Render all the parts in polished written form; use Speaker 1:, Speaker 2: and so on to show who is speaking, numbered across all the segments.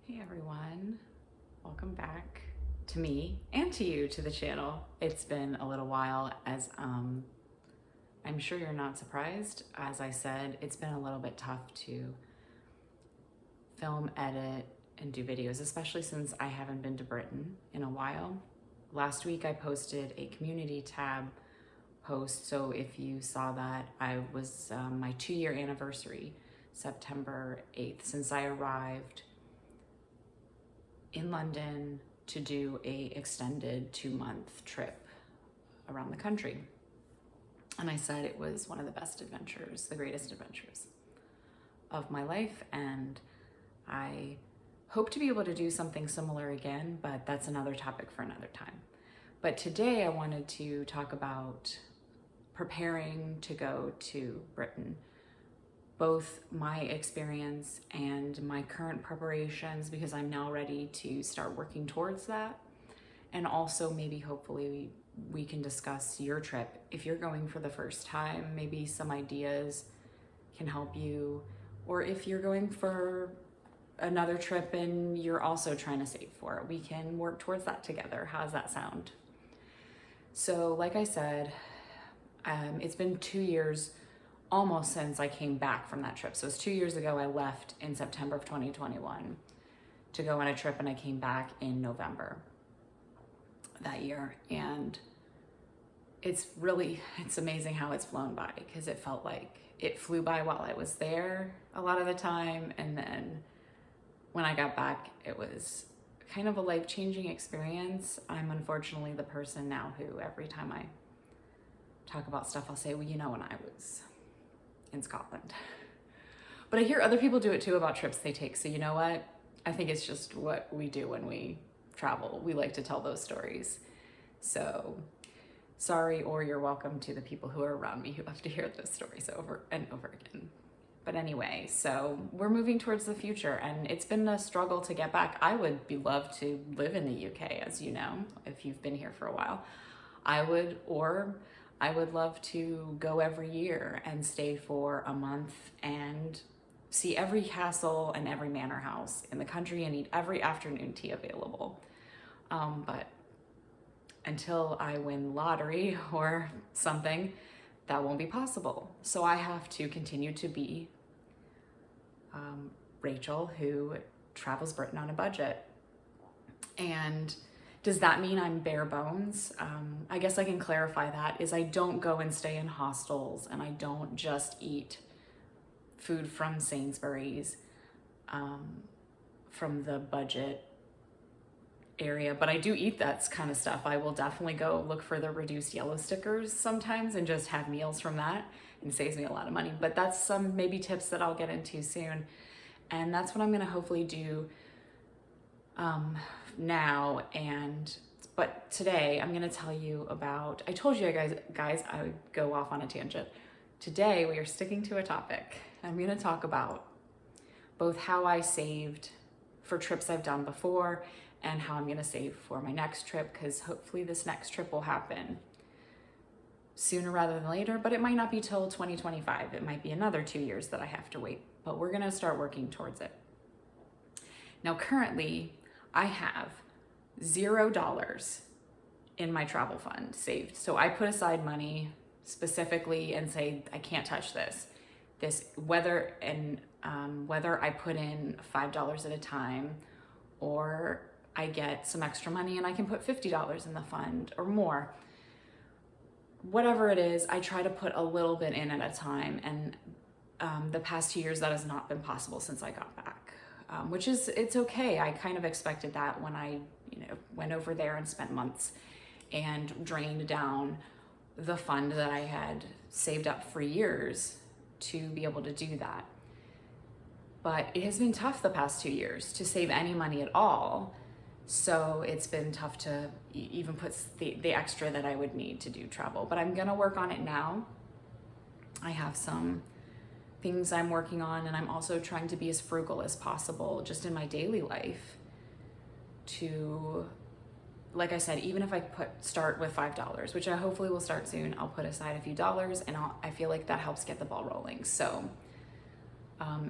Speaker 1: Hey everyone, welcome back to me and to you to the channel. It's been a little while, as I'm sure you're not surprised. As I said, it's been a little bit tough to film, edit, and do videos, especially since I haven't been to Britain in a while. Last week I posted a community tab post, so if you saw that, I was my 2-year anniversary, September 8th, since I arrived in London to do a extended 2-month trip around the country. And I said it was one of the best adventures, the greatest adventures of my life. And I hope to be able to do something similar again, but that's another topic for another time. But today I wanted to talk about preparing to go to Britain, both my experience and my current preparations, because I'm now ready to start working towards that. And also maybe hopefully we can discuss your trip. If you're going for the first time, maybe some ideas can help you. Or if you're going for another trip and you're also trying to save for it, we can work towards that together. How's that sound? So like I said, it's been 2 years almost since I came back from that trip. So it's 2 years ago. I left in September of 2021 to go on a trip, and I came back in November that year. And it's amazing how it's flown by, because it felt like it flew by while I was there a lot of the time. And then when I got back, it was kind of a life-changing experience. I'm unfortunately the person now who every time I talk about stuff, I'll say, well, you know, when I was in Scotland. But I hear other people do it too about trips they take. So you know what? I think it's just what we do when we travel. We like to tell those stories. So sorry, or you're welcome to the people who are around me who have to hear those stories over and over again. But anyway, so we're moving towards the future, and it's been a struggle to get back. I would love to live in the UK, as you know, if you've been here for a while. I would love to go every year and stay for a month and see every castle and every manor house in the country and eat every afternoon tea available. But until I win lottery or something, that won't be possible. So I have to continue to be Rachel, who travels Britain on a budget. And does that mean I'm bare bones? I guess I can clarify that is I don't go and stay in hostels, and I don't just eat food from Sainsbury's, from the budget area, but I do eat that kind of stuff. I will definitely go look for the reduced yellow stickers sometimes and just have meals from that, and saves me a lot of money. But that's some maybe tips that I'll get into soon. And that's what I'm gonna hopefully do now. But today I'm gonna tell you about, I told you guys I would go off on a tangent. Today we are sticking to a topic. I'm gonna talk about both how I saved for trips I've done before and how I'm gonna save for my next trip, because hopefully this next trip will happen sooner rather than later, but it might not be till 2025. It might be another 2 years that I have to wait, but we're gonna start working towards it. Now, currently, I have $0 in my travel fund saved. So I put aside money specifically and say, I can't touch this. Whether I put in $5 at a time, or I get some extra money and I can put $50 in the fund or more. Whatever it is, I try to put a little bit in at a time. And the past 2 years, that has not been possible since I got back, which is, it's okay. I kind of expected that when I went over there and spent months and drained down the fund that I had saved up for years to be able to do that. But it has been tough the past 2 years to save any money at all. So it's been tough to even put the extra that I would need to do travel. But I'm gonna work on it now. I have some things I'm working on, and I'm also trying to be as frugal as possible just in my daily life to, like I said, even if I start with $5, which I hopefully will start soon, I'll put aside a few dollars, and I feel like that helps get the ball rolling. So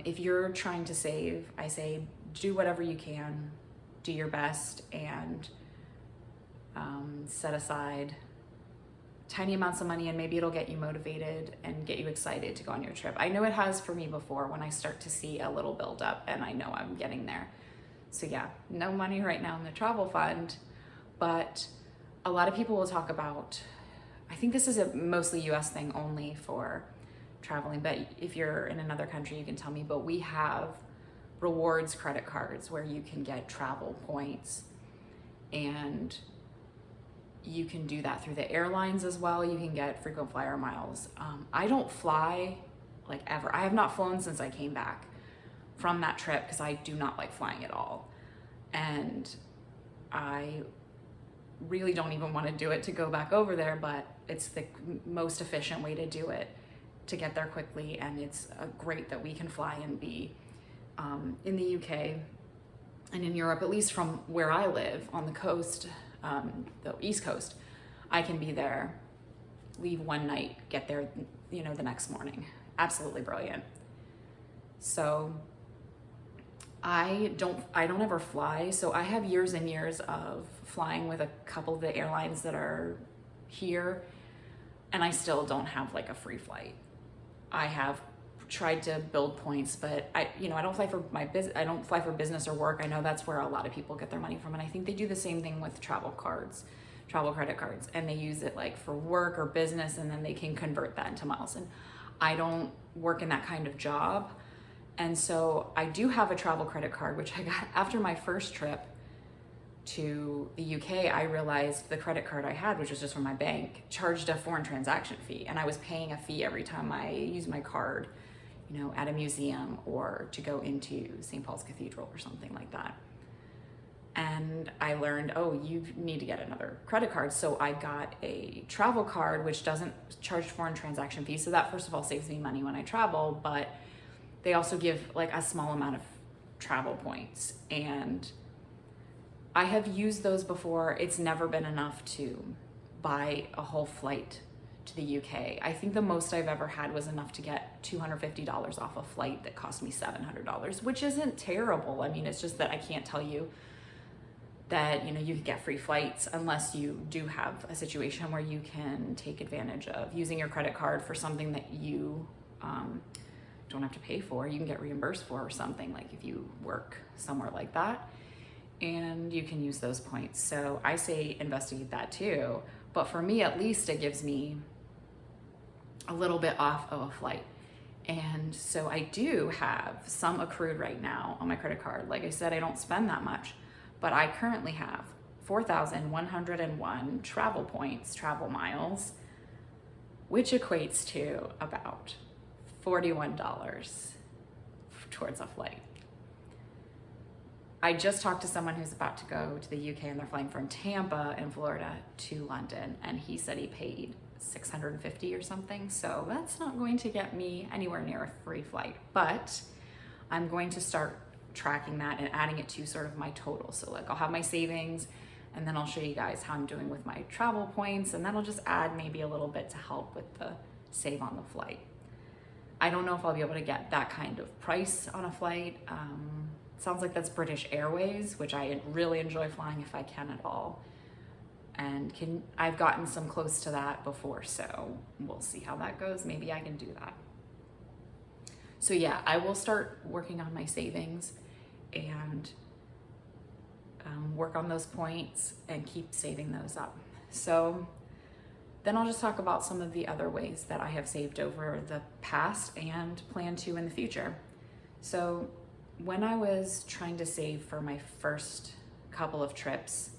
Speaker 1: if you're trying to save, I say do whatever you can, do your best, and set aside tiny amounts of money, and maybe it'll get you motivated and get you excited to go on your trip. I know it has for me before, when I start to see a little build up and I know I'm getting there. So yeah, no money right now in the travel fund, but a lot of people will talk about, I think this is a mostly US thing only for traveling, but if you're in another country, you can tell me, but we have rewards credit cards where you can get travel points, and you can do that through the airlines as well. You can get frequent flyer miles. I don't fly like ever. I have not flown since I came back from that trip because I do not like flying at all. And I really don't even want to do it to go back over there, but it's the most efficient way to do it, to get there quickly. And it's great that we can fly and be in the UK and in Europe, at least from where I live on the coast, the East Coast. I can be there, leave one night, get there, you know, the next morning. Absolutely brilliant. So I don't ever fly. So I have years and years of flying with a couple of the airlines that are here, and I still don't have like a free flight. I have tried to build points, but I don't fly for my business. I don't fly for business or work. I know that's where a lot of people get their money from, and I think they do the same thing with travel credit cards, and they use it like for work or business, and then they can convert that into miles. And I don't work in that kind of job, and so I do have a travel credit card, which I got after my first trip to the UK. I realized the credit card I had, which was just from my bank, charged a foreign transaction fee, and I was paying a fee every time I used my card, you know, at a museum or to go into St. Paul's Cathedral or something like that. And I learned, oh, you need to get another credit card. So I got a travel card, which doesn't charge foreign transaction fees. So that, first of all, saves me money when I travel, but they also give like a small amount of travel points. And I have used those before. It's never been enough to buy a whole flight to the UK. I think the most I've ever had was enough to get $250 off a flight that cost me $700, which isn't terrible. I mean, it's just that I can't tell you that, you know, you can get free flights unless you do have a situation where you can take advantage of using your credit card for something that you don't have to pay for. You can get reimbursed for or something, like if you work somewhere like that, and you can use those points. So I say investigate that too. But for me, at least, it gives me a little bit off of a flight. And so I do have some accrued right now on my credit card. Like I said, I don't spend that much, but I currently have 4,101 travel points, travel miles, which equates to about $41 towards a flight. I just talked to someone who's about to go to the UK, and they're flying from Tampa in Florida to London, and he said he paid $650 or something. So that's not going to get me anywhere near a free flight, but I'm going to start tracking that and adding it to sort of my total. So like I'll have my savings, and then I'll show you guys how I'm doing with my travel points, and then I'll just add maybe a little bit to help with the save on the flight. I don't know if I'll be able to get that kind of price on a flight. Sounds like that's British Airways, which I really enjoy flying if I can at all. And I've gotten some close to that before, so we'll see how that goes. Maybe I can do that. So yeah, I will start working on my savings and work on those points and keep saving those up. So then I'll just talk about some of the other ways that I have saved over the past and plan to in the future. So when I was trying to save for my first couple of trips,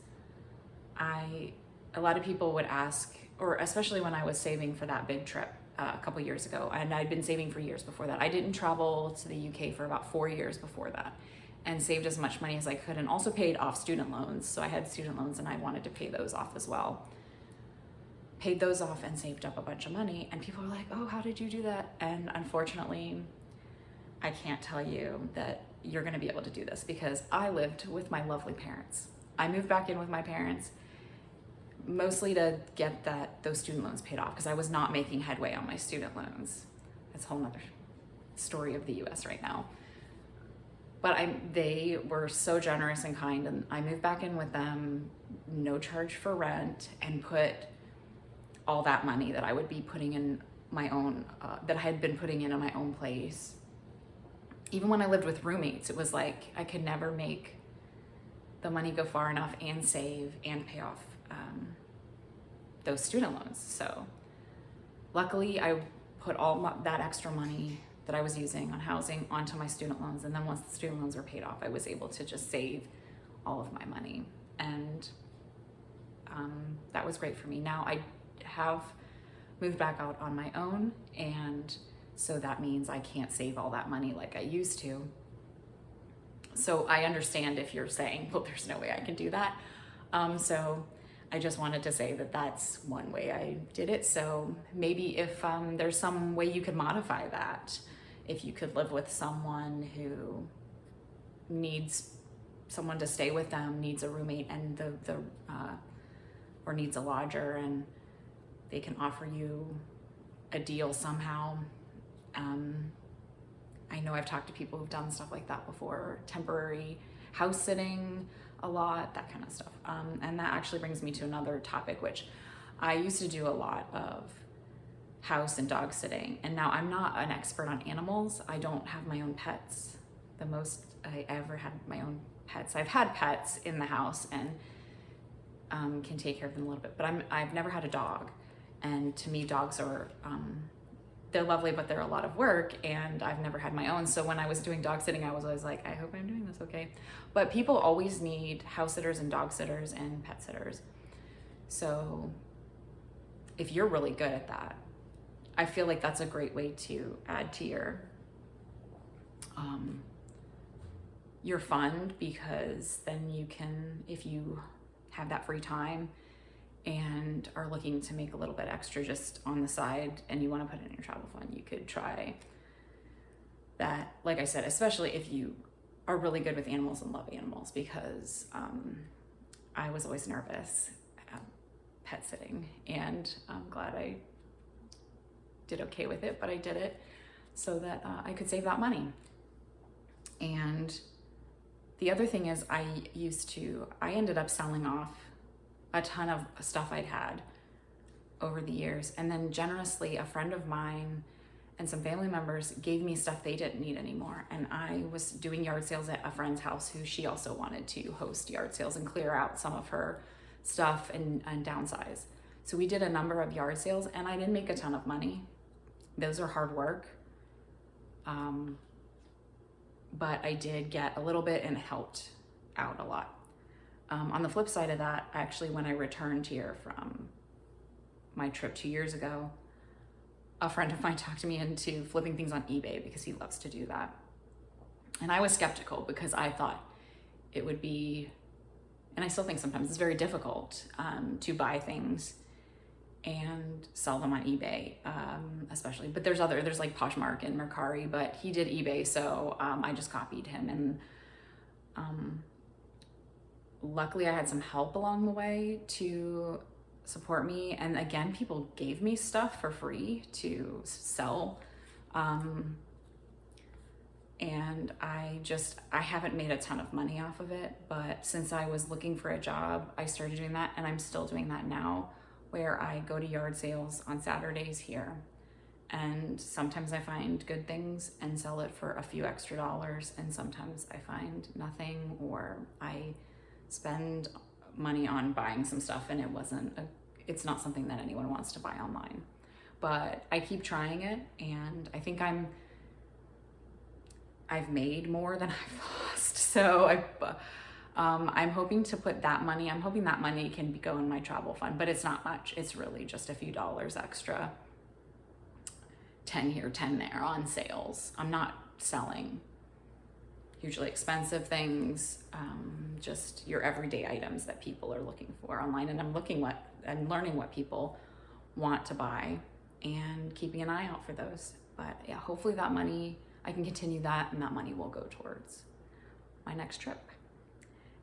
Speaker 1: a lot of people would ask, or especially when I was saving for that big trip a couple years ago, and I'd been saving for years before that. I didn't travel to the UK for about 4 years before that, and saved as much money as I could, and also paid off student loans. So I had student loans and I wanted to pay those off as well. Paid those off and saved up a bunch of money, and people were like, oh, how did you do that? And unfortunately, I can't tell you that you're gonna be able to do this, because I lived with my lovely parents. I moved back in with my parents mostly to get those student loans paid off, because I was not making headway on my student loans. That's a whole nother story of the US right now. but they were so generous and kind, and I moved back in with them, no charge for rent, and put all that money that I would be putting in my own, that I had been putting in my own place. Even when I lived with roommates, it was like I could never make the money go far enough and save and pay off those student loans. So luckily I put all that extra money that I was using on housing onto my student loans. And then once the student loans were paid off, I was able to just save all of my money. And that was great for me. Now I have moved back out on my own, and so that means I can't save all that money like I used to. So I understand if you're saying, well, there's no way I can do that. So I just wanted to say that that's one way I did it. So maybe if there's some way you could modify that, if you could live with someone who needs someone to stay with them, needs a roommate, and or needs a lodger, and they can offer you a deal somehow. I know I've talked to people who've done stuff like that before, temporary house sitting a lot, that kind of stuff. And that actually brings me to another topic, which I used to do a lot of house and dog sitting. And now I'm not an expert on animals. I don't have my own pets. The most I ever had my own pets. I've had pets in the house and can take care of them a little bit, but I've never had a dog. And to me, dogs are, they're lovely, but they're a lot of work, and I've never had my own. So when I was doing dog sitting, I was always like, I hope I'm doing this okay. But people always need house sitters and dog sitters and pet sitters. So if you're really good at that, I feel like that's a great way to add to your fund, because then you can, if you have that free time and are looking to make a little bit extra just on the side and you want to put it in your travel fund, you could try that. Like I said, especially if you are really good with animals and love animals, because I was always nervous pet sitting, and I'm glad I did okay with it, but I did it so that I could save that money. And the other thing is I ended up selling off a ton of stuff I'd had over the years. And then generously, a friend of mine and some family members gave me stuff they didn't need anymore. And I was doing yard sales at a friend's house who she also wanted to host yard sales and clear out some of her stuff and downsize. So we did a number of yard sales, and I didn't make a ton of money. Those are hard work. But I did get a little bit, and it helped out a lot. On the flip side of that, actually, when I returned here from my trip 2 years ago, a friend of mine talked me into flipping things on eBay because he loves to do that. And I was skeptical because I thought it would be, and I still think sometimes it's very difficult to buy things and sell them on eBay, especially. But there's like Poshmark and Mercari, but he did eBay, so I just copied him. And luckily I had some help along the way to support me. And again, people gave me stuff for free to sell. And I haven't made a ton of money off of it, but since I was looking for a job, I started doing that, and I'm still doing that now, where I go to yard sales on Saturdays here. And sometimes I find good things and sell it for a few extra dollars, and sometimes I find nothing, or I spend money on buying some stuff and it's not something that anyone wants to buy online. But I keep trying it, and I think I've made more than I've lost. So I'm hoping to put that money, I'm hoping that money can go in my travel fund, but it's not much. It's really just a few dollars extra, 10 here, 10 there on sales. I'm not selling hugely expensive things, just your everyday items that people are looking for online. And I'm learning what people want to buy and keeping an eye out for those. But yeah, hopefully that money, I can continue that, and that money will go towards my next trip.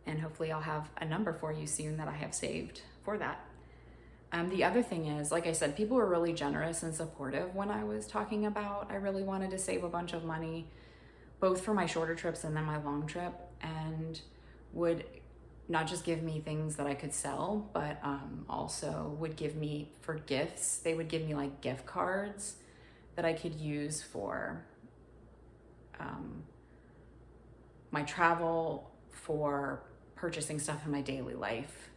Speaker 1: And hopefully I'll have a number for you soon that I have saved for that. The other thing is, like I said, people were really generous and supportive when I was talking about I really wanted to save a bunch of money, both for my shorter trips and then my long trip, and would not just give me things that I could sell, but also would give me for gifts. They would give me like gift cards that I could use for my travel, for purchasing stuff in my daily life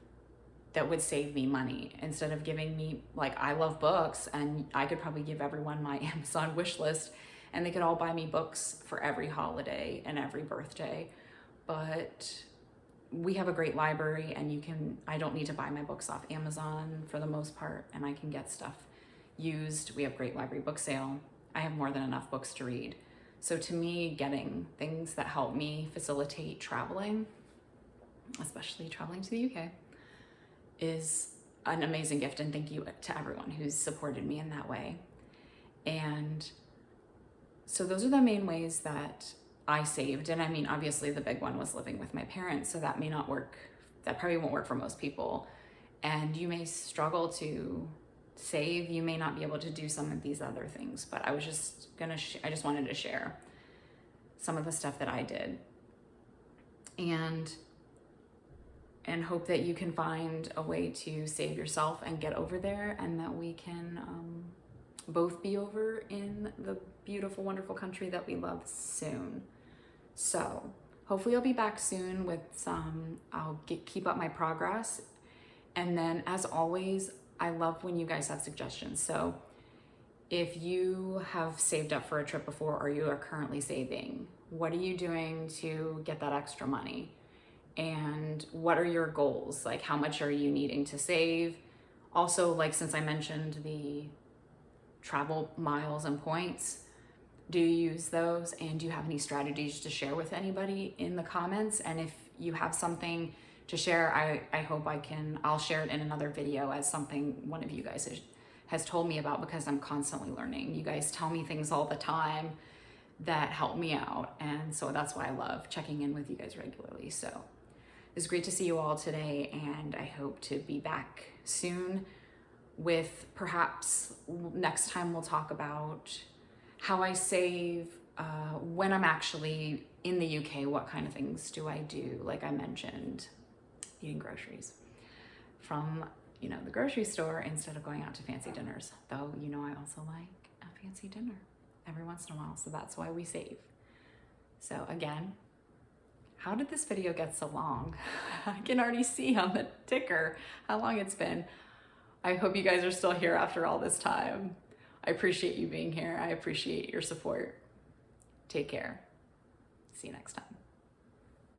Speaker 1: that would save me money, instead of giving me, like, I love books and I could probably give everyone my Amazon wish list and they could all buy me books for every holiday and every birthday. But we have a great library, and I don't need to buy my books off Amazon for the most part, and I can get stuff used. We have great library book sale. I have more than enough books to read. So to me, getting things that help me facilitate traveling, especially traveling to the UK, is an amazing gift, and thank you to everyone who's supported me in that way. And so those are the main ways that I saved. And I mean, obviously the big one was living with my parents, so that may not work. That probably won't work for most people. And you may struggle to save. You may not be able to do some of these other things, but I was just I just wanted to share some of the stuff that I did, and hope that you can find a way to save yourself and get over there, and that we can both be over in the beautiful, wonderful country that we love soon. So hopefully I'll be back soon with some, keep up my progress. And then, as always, I love when you guys have suggestions. So if you have saved up for a trip before, or you are currently saving, what are you doing to get that extra money? And what are your goals? Like, how much are you needing to save? Also, like, since I mentioned the travel miles and points, do you use those? And do you have any strategies to share with anybody in the comments? And if you have something to share, I hope I'll share it in another video as something one of you guys has told me about, because I'm constantly learning. You guys tell me things all the time that help me out. And so that's why I love checking in with you guys regularly. So it's great to see you all today, and I hope to be back soon with, perhaps next time we'll talk about how I save when I'm actually in the UK. What kind of things do I do? Like I mentioned, eating groceries from, the grocery store instead of going out to fancy dinners. Though, I also like a fancy dinner every once in a while, so that's why we save. So again, how did this video get so long? I can already see on the ticker how long it's been. I hope you guys are still here after all this time. I appreciate you being here. I appreciate your support. Take care. See you next time.